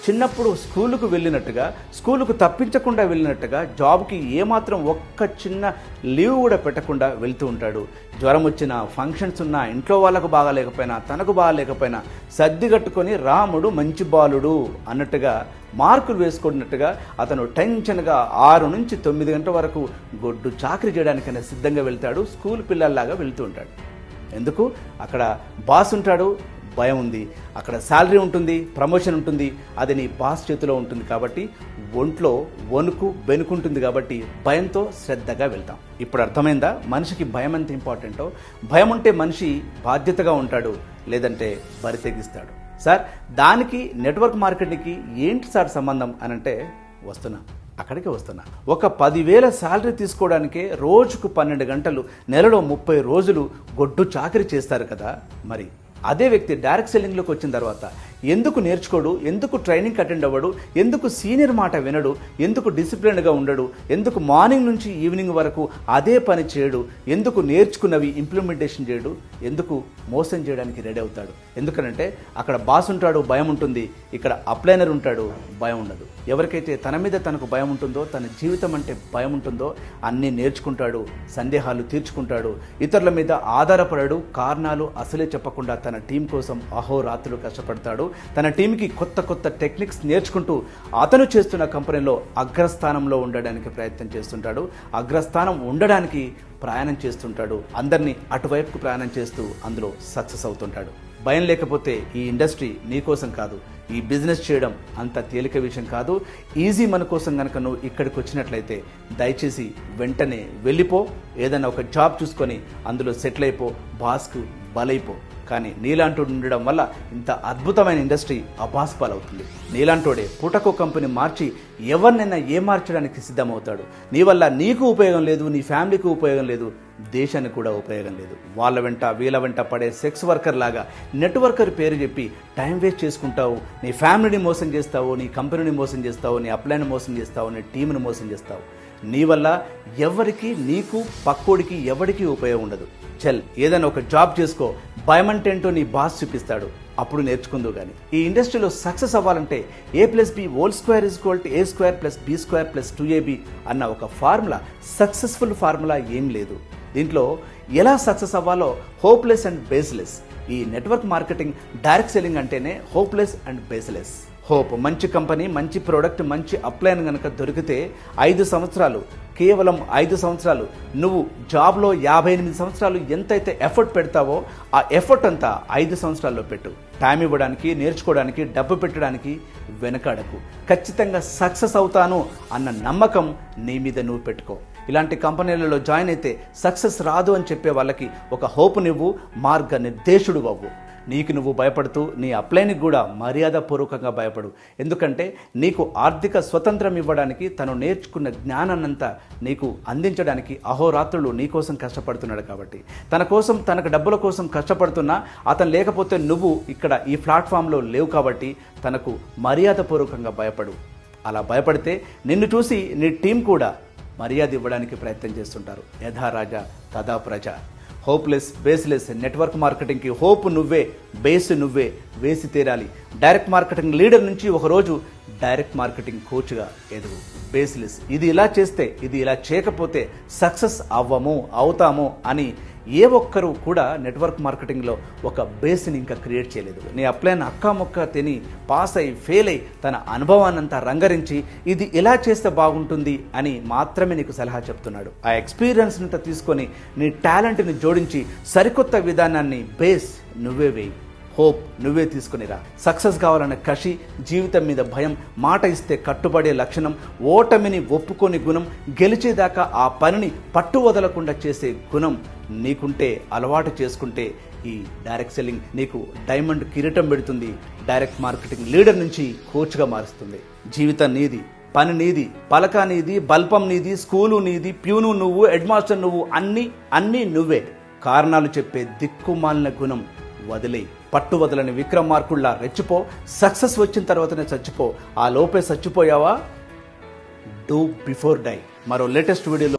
చిన్నప్పుడు స్కూలుకు వెళ్ళినట్టుగా, స్కూలుకు తప్పించకుండా వెళ్ళినట్టుగా, జాబ్కి ఏమాత్రం ఒక్క చిన్న లీవ్ కూడా పెట్టకుండా వెళ్తూ ఉంటాడు. జ్వరం వచ్చినా, ఫంక్షన్స్ ఉన్నా, ఇంట్లో వాళ్ళకు బాగాలేకపోయినా, తనకు బాగాలేకపోయినా సర్దిగట్టుకొని రాముడు మంచి బాలుడు అన్నట్టుగా మార్కులు వేసుకున్నట్టుగా అతను టెన్షన్గా 6 నుంచి 9 గంటల వరకు గొడ్డు చాకరీ చేయడానికైనా సిద్ధంగా వెళ్తాడు. స్కూల్ పిల్లల్లాగా వెళ్తూ ఉంటాడు. ఎందుకు? అక్కడ బాస్ ఉంటాడు, భయం ఉంది. అక్కడ శాలరీ ఉంటుంది, ప్రమోషన్ ఉంటుంది, అది నీ బాస్ చేతిలో ఉంటుంది. కాబట్టి ఒంట్లో వణుకు బెనుకుంటుంది. కాబట్టి భయంతో శ్రద్ధగా వెళ్తాం. ఇప్పుడు అర్థమైందా మనిషికి భయం ఎంత ఇంపార్టెంటో? భయం ఉంటే మనిషి బాధ్యతగా ఉంటాడు, లేదంటే బరి తెగిస్తాడు. సార్, దానికి నెట్వర్క్ మార్కెటింగ్కి ఏంటి సార్ సంబంధం అని అంటే అక్కడికి వస్తున్నా. ఒక 10,000 శాలరీ తీసుకోవడానికే రోజుకు 12 గంటలు, నెలలో 30 రోజులు గొడ్డు చాకరీ చేస్తారు కదా. మరి అదే వ్యక్తి డైరెక్ట్ సెల్లింగ్లోకి వచ్చిన తర్వాత ఎందుకు నేర్చుకోడు? ఎందుకు ట్రైనింగ్ అటెండ్ అవ్వడు? ఎందుకు సీనియర్ మాట వినడు? ఎందుకు డిసిప్లిన్డ్గా ఉండడు? ఎందుకు మార్నింగ్ నుంచి ఈవినింగ్ వరకు అదే పని చేయడు? ఎందుకు నేర్చుకున్నవి ఇంప్లిమెంటేషన్ చేయడు? ఎందుకు మోసం చేయడానికి రెడీ అవుతాడు? ఎందుకనంటే అక్కడ బాస్ ఉంటాడు, భయం ఉంటుంది. ఇక్కడ అప్లైనర్ ఉంటాడు, భయం ఉండదు. ఎవరికైతే తన మీద తనకు భయం ఉంటుందో, తన జీవితం అంటే భయం ఉంటుందో అన్నీ నేర్చుకుంటాడు, సందేహాలు తీర్చుకుంటాడు, ఇతరుల మీద ఆధారపడాడు, కారణాలు అసలే చెప్పకుండా తన టీం కోసం అహోరాత్రులు కష్టపడతాడు. తన టీంకి కొత్త టెక్నిక్స్ నేర్చుకుంటూ అతను చేస్తున్న కంపెనీలో అగ్రస్థానంలో ఉండడానికి ప్రయత్నం చేస్తుంటాడు. అగ్రస్థానం ఉండడానికి ప్రయాణం చేస్తుంటాడు. అందరినీ అటువైపుకు ప్రయాణం చేస్తూ అందులో సక్సెస్ అవుతుంటాడు. భయం లేకపోతే ఈ ఇండస్ట్రీ నీ కోసం కాదు. ఈ బిజినెస్ చేయడం అంత తేలిక విషయం కాదు. ఈజీ మన కోసం కనుక నువ్వు ఇక్కడికి వచ్చినట్లయితే దయచేసి వెంటనే వెళ్ళిపో. ఏదైనా ఒక జాబ్ చూసుకొని అందులో సెటిల్ అయిపో, బాస్కు బలైపో. కానీ నీలాంటోడు ఉండడం వల్ల ఇంత అద్భుతమైన ఇండస్ట్రీ అబాస్పాలవుతుంది. నీలాంటోడే పూటకో కంపెనీ మార్చి ఎవరినైనా మార్చడానికి సిద్ధమవుతాడు. నీ వల్ల నీకు ఉపయోగం లేదు, నీ ఫ్యామిలీకి ఉపయోగం లేదు, దేశానికి కూడా ఉపయోగం లేదు. వాళ్ళ వెంట వీళ్ళ వెంట పడే సెక్స్ వర్కర్ లాగా నెట్వర్కర్ పేరు చెప్పి టైం వేస్ట్ చేసుకుంటావు. నీ ఫ్యామిలీని మోసం చేస్తావు, నీ కంపెనీని మోసం చేస్తావు, నీ అప్లైని మోసం చేస్తావు, నీ టీంని మోసం చేస్తావు. నీ వల్ల ఎవరికి, నీకు, పక్కోడికి ఎవరికి ఉపయోగం ఉండదు. చల్, ఏదైనా ఒక జాబ్ చేసుకో. భయం అంటే ఏంటో నీ బాస్ చూపిస్తాడు, అప్పుడు నేర్చుకుందు. కానీ ఈ ఇండస్ట్రీలో సక్సెస్ అవ్వాలంటే A+B² = A² + B² + 2AB అన్న ఒక ఫార్ములా, సక్సెస్ఫుల్ ఫార్ములా ఏం లేదు. దీంట్లో ఎలా సక్సెస్ అవ్వాలో హోప్లెస్ అండ్ బేస్లెస్. ఈ నెట్వర్క్ మార్కెటింగ్, డైరెక్ట్ సెల్లింగ్ అంటేనే హోప్లెస్ అండ్ బేస్లెస్. హోప్ మంచి కంపెనీ, మంచి ప్రోడక్ట్, మంచి అప్లైన్ కనుక దొరికితే 5 సంవత్సరాలు, కేవలం 5 సంవత్సరాలు నువ్వు జాబ్లో 58 సంవత్సరాలు ఎంతైతే ఎఫర్ట్ పెడతావో ఆ ఎఫర్ట్ అంతా 5 సంవత్సరాల్లో పెట్టు. టైం ఇవ్వడానికి, నేర్చుకోవడానికి, డబ్బు పెట్టడానికి వెనకాడకు. ఖచ్చితంగా సక్సెస్ అవుతాను అన్న నమ్మకం నీ మీద నువ్వు పెట్టుకో. ఇలాంటి కంపెనీలలో జాయిన్ అయితే సక్సెస్ రాదు అని చెప్పే వాళ్ళకి ఒక హోప్ నువ్వు, మార్గ నిర్దేశుడు అవ్వు. నీకు నువ్వు భయపడుతూ నీ అప్లైన్కి కూడా మర్యాదపూర్వకంగా భయపడు. ఎందుకంటే నీకు ఆర్థిక స్వతంత్రం ఇవ్వడానికి, తను నేర్చుకున్న జ్ఞానాన్నంతా నీకు అందించడానికి అహోరాత్రులు నీకోసం కష్టపడుతున్నాడు. కాబట్టి తన కోసం, తనకు డబ్బుల కోసం కష్టపడుతున్నా అతను లేకపోతే నువ్వు ఇక్కడ ఈ ప్లాట్ఫామ్లో లేవు. కాబట్టి తనకు మర్యాదపూర్వకంగా భయపడు. అలా భయపడితే నిన్ను చూసి నీ టీం కూడా మర్యాద ఇవ్వడానికి ప్రయత్నం చేస్తుంటారు. యథా రాజా తదా ప్రజ. హోప్లెస్, బేస్లెస్ నెట్వర్క్ మార్కెటింగ్కి హోప్ నువ్వే, బేస్ నువ్వే వేసి తీరాలి. డైరెక్ట్ మార్కెటింగ్ లీడర్ నుంచి ఒకరోజు డైరెక్ట్ మార్కెటింగ్ కోచ్గా ఎదుగు. బేస్లెస్, ఇది ఇలా చేస్తే, ఇది ఇలా చేయకపోతే సక్సెస్ అవుతాము అని ఏ ఒక్కరు కూడా నెట్వర్క్ మార్కెటింగ్లో ఒక బేస్ని ఇంకా క్రియేట్ చేయలేదు. నీ అప్లైన్ అక్కాముక్క తిని, పాస్ అయి, ఫెయిల్ అయి, తన అనుభవాన్నంతా రంగరించి ఇది ఎలా చేస్తే బాగుంటుంది అని మాత్రమే నీకు సలహా చెప్తున్నాడు. ఆ ఎక్స్పీరియన్స్ అంతా తీసుకొని నీ టాలెంట్ని జోడించి సరికొత్త విధానాన్ని, బేస్ నువ్వే వేయి. హోప్ నువ్వే తీసుకునిరా. సక్సెస్ కావాలన్న కషి, జీవితం మీద భయం, మాట ఇస్తే కట్టుబడే లక్షణం, ఓటమిని ఒప్పుకొని గుణం, గెలిచేదాకా ఆ పనిని పట్టు వదలకుండా చేసే గుణం నీకుంటే, అలవాటు చేసుకుంటే ఈ డైరెక్ట్ సెల్లింగ్ నీకు డైమండ్ కిరీటం పెడుతుంది. డైరెక్ట్ మార్కెటింగ్ లీడర్ నుంచి కోచ్గా మారుస్తుంది. జీవితం నీది, పని నీది, పలక నీది, బల్పం నీది, స్కూలు నీది, ప్యూను నువ్వు, హెడ్ మాస్టర్ నువ్వు, అన్నీ నువ్వే. కారణాలు చెప్పే దిక్కుమాలిన గుణం వదిలే. పట్టు వదలని విక్రమార్కుల్లా రెచ్చిపో. సక్సెస్ వచ్చిన తర్వాతనే చచ్చిపో. ఆ లోపే చచ్చిపోయావా? Do before die. మరో లేటెస్ట్ వీడియోలో